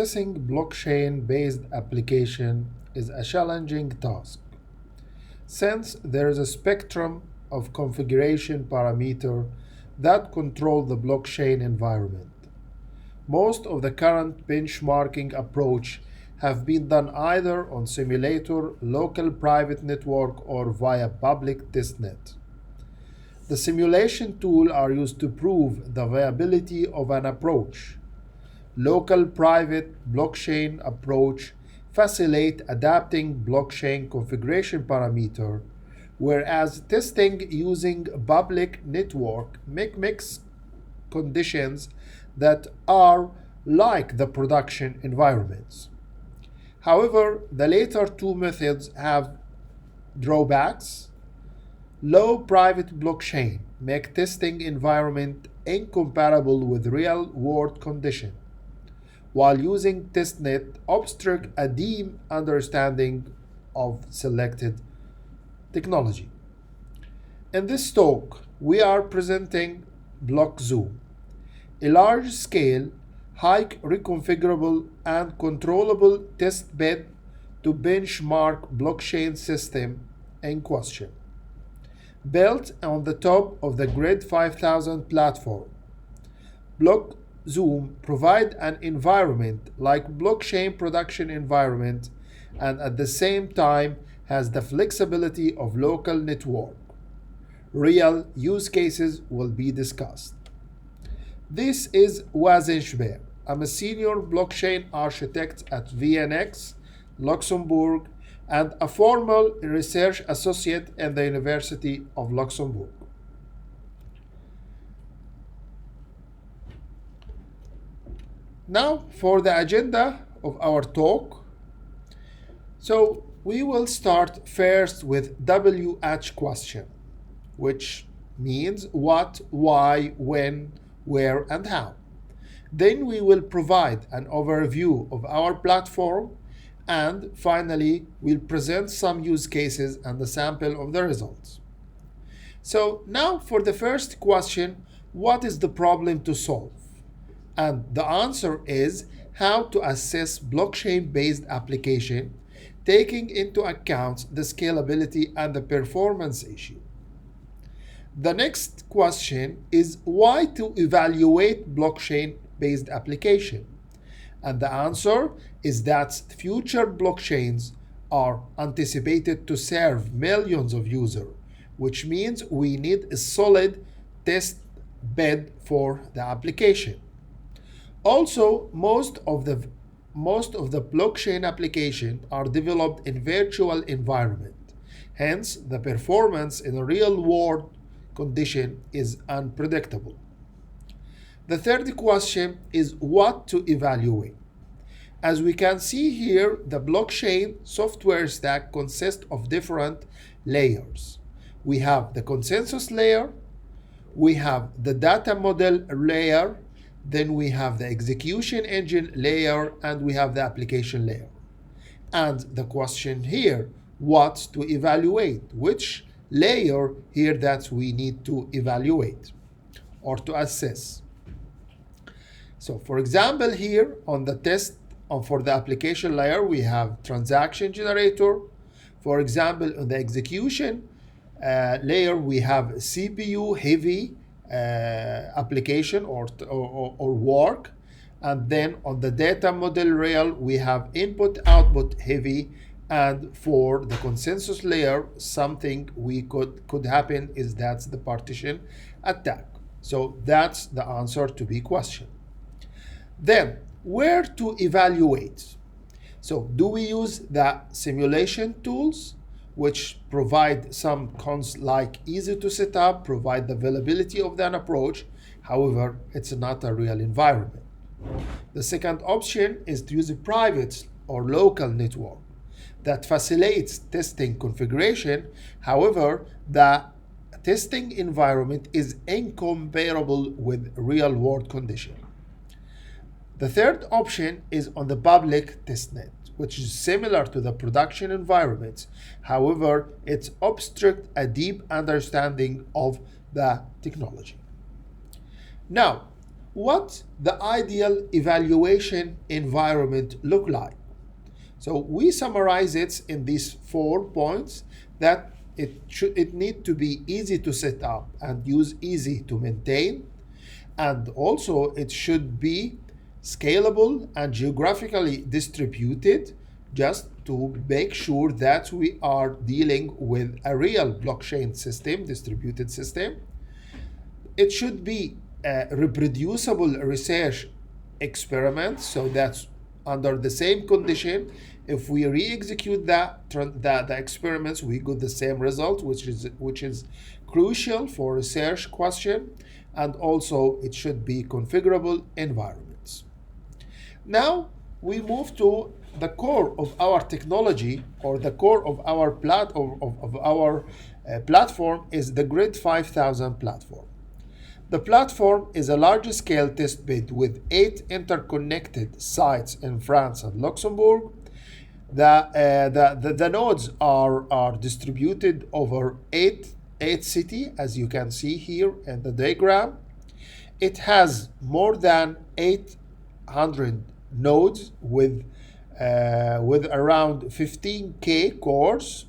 Assessing blockchain-based application is a challenging task, since there is a spectrum of configuration parameters that control the blockchain environment. Most of the current benchmarking approach have been done either on simulator, local private network, or via public testnet. The simulation tools are used to prove the viability of an approach. Local private blockchain approach facilitate adapting blockchain configuration parameter, whereas testing using public network make mix conditions that are like the production environments. However, the later two methods have drawbacks. Low private blockchain make testing environment incompatible with real-world conditions, while using testnet obstruct a deep understanding of selected technology. In this talk, we are presenting BlockZoom, a large-scale, high reconfigurable and controllable test bed to benchmark blockchain system in question. Built on the top of the Grid 5000 platform, BlockZoom provide an environment like blockchain production environment and at the same time has the flexibility of local network. Real use cases will be discussed. This is Wazen Shber. I'm a senior blockchain architect at VNX, Luxembourg, and a former research associate in the University of Luxembourg. Now for the agenda of our talk. So we will start first with WH question, which means what, why, when, where, and how. Then we will provide an overview of our platform, and finally we'll present some use cases and a sample of the results. So now for the first question, what is the problem to solve? And the answer is how to assess blockchain-based application, taking into account the scalability and the performance issue. The next question is why to evaluate blockchain-based application. And the answer is that future blockchains are anticipated to serve millions of users, which means we need a solid test bed for the application. Also, most of the blockchain applications are developed in virtual environment. Hence, the performance in a real-world condition is unpredictable. The third question is what to evaluate. As we can see here, the blockchain software stack consists of different layers. We have the consensus layer, we have the data model layer, then we have the execution engine layer, and we have the application layer. And the question here, what to evaluate? Which layer here that we need to evaluate or to assess? So for example, here on the test for the application layer, we have transaction generator. For example, on the execution layer, we have CPU heavy application or work. And then on the data model rail, we have input output heavy. And for the consensus layer, something we could happen is that's the partition attack. So that's the answer to be questioned. Then where to evaluate? So do we use the simulation tools, which provide some cons like easy to set up, provide the availability of an approach. However, it's not a real environment. The second option is to use a private or local network that facilitates testing configuration. However, the testing environment is incomparable with real-world conditions. The third option is on the public testnet, which is similar to the production environments. However, it obstructs a deep understanding of the technology. Now, what the ideal evaluation environment look like. So we summarize it in these 4 points that it need to be easy to set up and easy to maintain, and also it should be scalable and geographically distributed, just to make sure that we are dealing with a real blockchain system, distributed system. It should be a reproducible research experiment, so that under the same condition, if we re-execute the experiments, we get the same result, which is crucial for research question. And also it should be configurable environments. Now we move to the core of our technology, or the core of our platform is the Grid 5000 platform. The platform is a large-scale testbed with 8 interconnected sites in France and Luxembourg. The nodes are distributed over 8 cities, as you can see here in the diagram. It has more than 800 nodes with around 15K cores.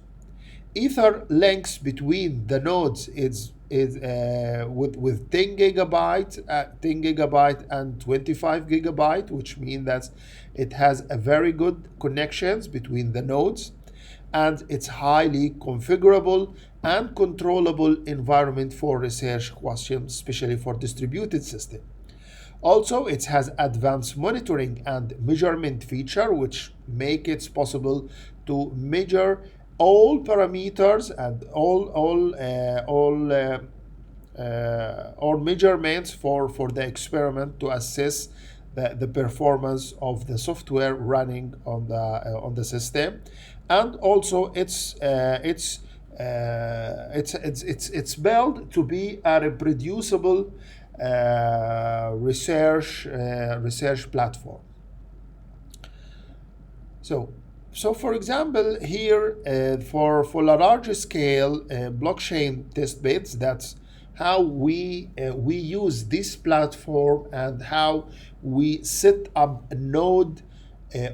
Ether links between the nodes is with 10 gigabyte and 25 gigabyte, which means that it has a very good connections between the nodes, and it's highly configurable and controllable environment for research questions, especially for distributed system. Also, it has advanced monitoring and measurement feature, which make it possible to measure all parameters and all measurements for the experiment to assess the performance of the software running on the system. And also it's built to be a reproducible research platform. So for example, here for a larger scale blockchain testbeds, that's how we use this platform and how we set up a node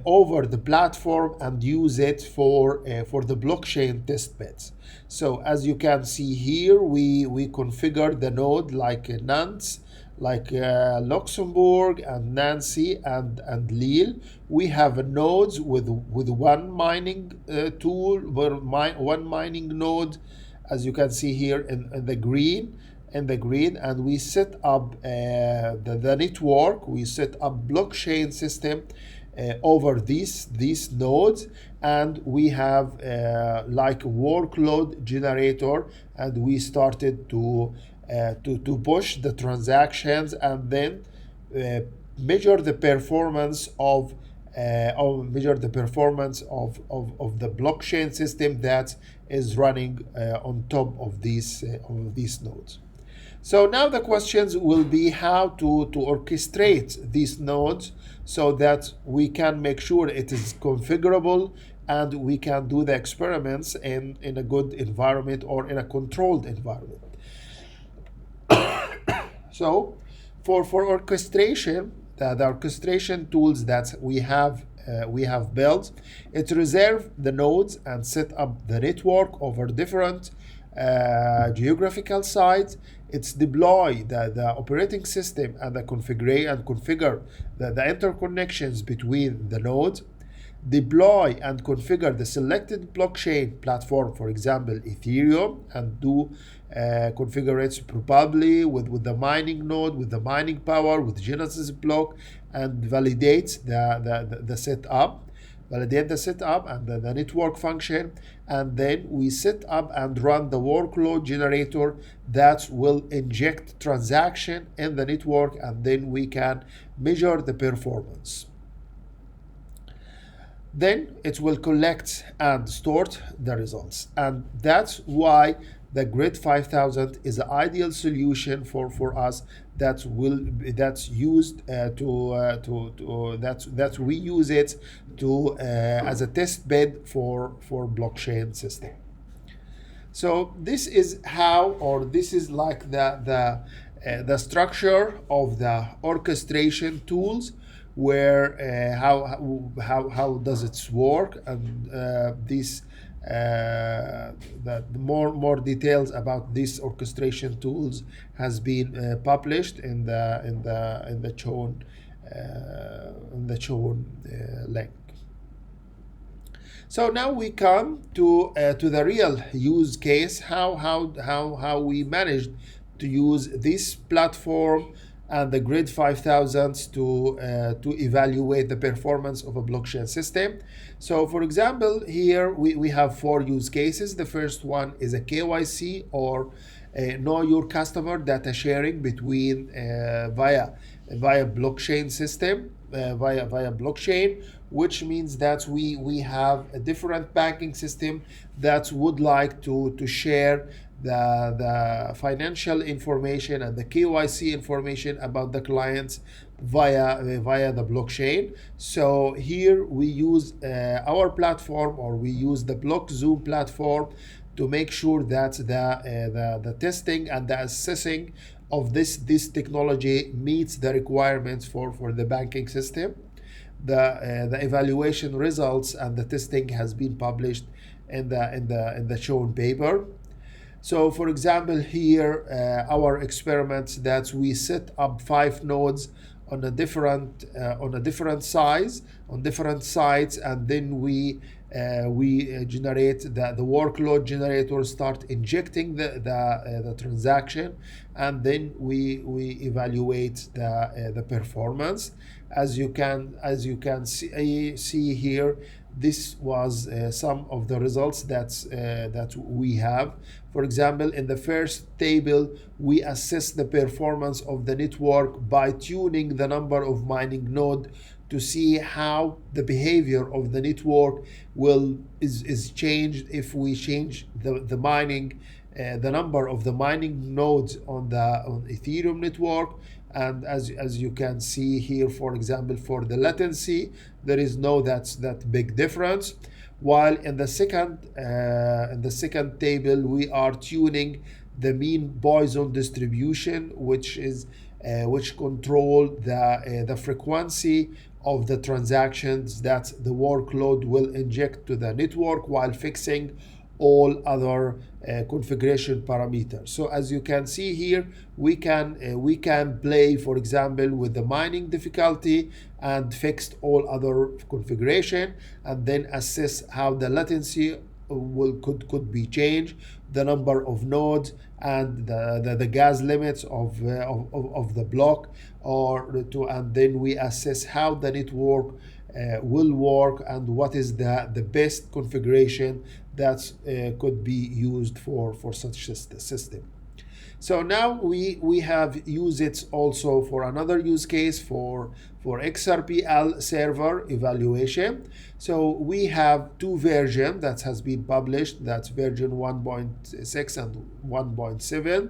over the platform and use it for the blockchain testbeds. So as you can see here, we configure the node like Nantes, like Luxembourg and Nancy and Lille. We have nodes with one mining tool, one mining node, as you can see here in the green, and we set up the network. We set up blockchain system over these nodes, and we have like a workload generator, and we started to push the transactions and then measure the performance of the blockchain system that is running on top of these nodes. So now the questions will be how to orchestrate these nodes so that we can make sure it is configurable and we can do the experiments in a good environment or in a controlled environment. So for orchestration, the orchestration tools that we have built, it reserve the nodes and set up the network over different geographical sites. It's deploy the operating system and configure the interconnections between the nodes, deploy and configure the selected blockchain platform, for example Ethereum, and do configure it probably with the mining node, with the mining power, with Genesis block, and validate the setup. Validate the setup and the network function, and then we set up and run the workload generator that will inject transaction in the network, and then we can measure the performance. Then it will collect and store the results, and that's why the Grid 5000 is the ideal solution for us. That we use it to as a test bed for blockchain system. So this is how, or this is like the the structure of the orchestration tools, where how does it work, and this the more details about these orchestration tools has been published in the shown link. So now we come to the real use case, how we managed to use this platform and the Grid 5000s to evaluate the performance of a blockchain system. So for example, here we have 4 use cases. The first one is a KYC, or know your customer data sharing between via blockchain system, via blockchain, which means that we have a different banking system that would like to share the financial information and the KYC information about the clients via the blockchain. So here we use our platform, or we use the BlockZoom platform, to make sure that the testing and the assessing of this technology meets the requirements for the banking system. The evaluation results and the testing has been published in the shown paper. So for example, here our experiments that we set up 5 nodes on a different size on different sites, and then we generate the workload generator, start injecting the transaction, and then we evaluate the performance. As you can see here, this was some of the results that we have. For example, in the first table, we assess the performance of the network by tuning the number of mining nodes to see how the behavior of the network is changed if we change the mining, the number of the mining nodes on Ethereum network. And as you can see here, for example, for the latency, there is no that big difference. While in the second table, we are tuning the mean Poisson distribution, which control the frequency of the transactions that the workload will inject to the network, while fixing all other configuration parameters. So as you can see here, we can play, for example, with the mining difficulty and fixed all other configuration, and then assess how the latency could be changed, the number of nodes, and the gas limits of the block, and then we assess how the network will work, and what is the best configuration that could be used for such a system. So now we have used it also for another use case, for XRPL server evaluation. So we have 2 versions that has been published, that's version 1.6 and 1.7,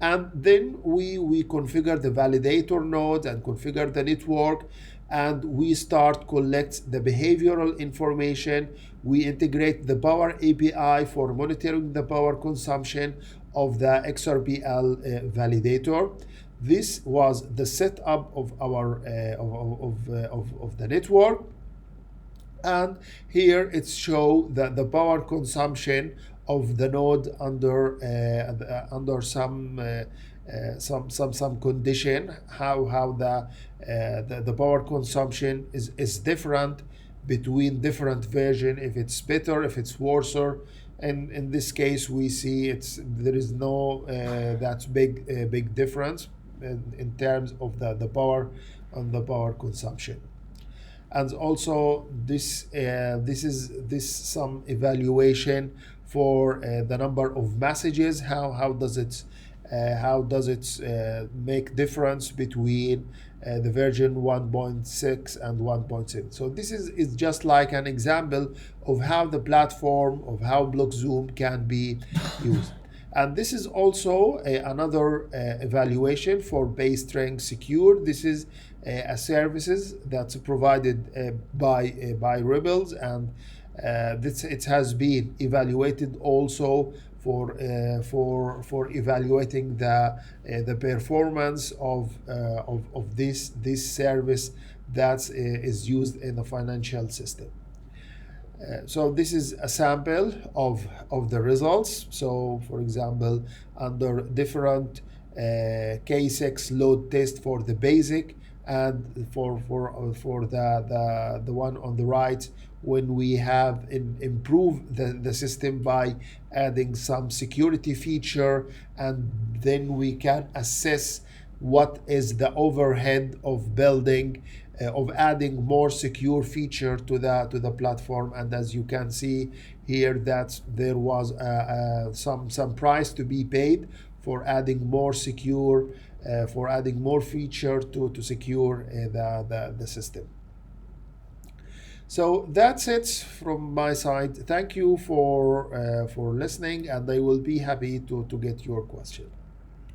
and then we configure the validator node and configure the network, and we start collect the behavioral information. We integrate the Power API for monitoring the power consumption of the XRPL validator. This was the setup of our of the network, and here it shows the power consumption of the node under some condition, how the power consumption is different between different version, if it's better, if it's worse. And in this case, we see there is no that big difference in terms of the power and the power consumption. And also this is some evaluation for the number of messages. How does it make difference between the version 1.6 and 1.7. So this is just like an example of how the platform, of how BlockZoom can be used. And this is also another evaluation for BaseString Secure. This is a services that's provided by Rebels, and it has been evaluated also for evaluating the performance of this service that is used in the financial system. So this is a sample of the results. So for example, under different K6 load test for the basic, and for the one on the right, when we have improved the system by adding some security feature, and then we can assess what is the overhead of building, of adding more secure feature to the platform. And as you can see here, that there was some price to be paid for adding more secure, for adding more feature to secure the system. So that's it from my side. Thank you for listening, and I will be happy to get your question.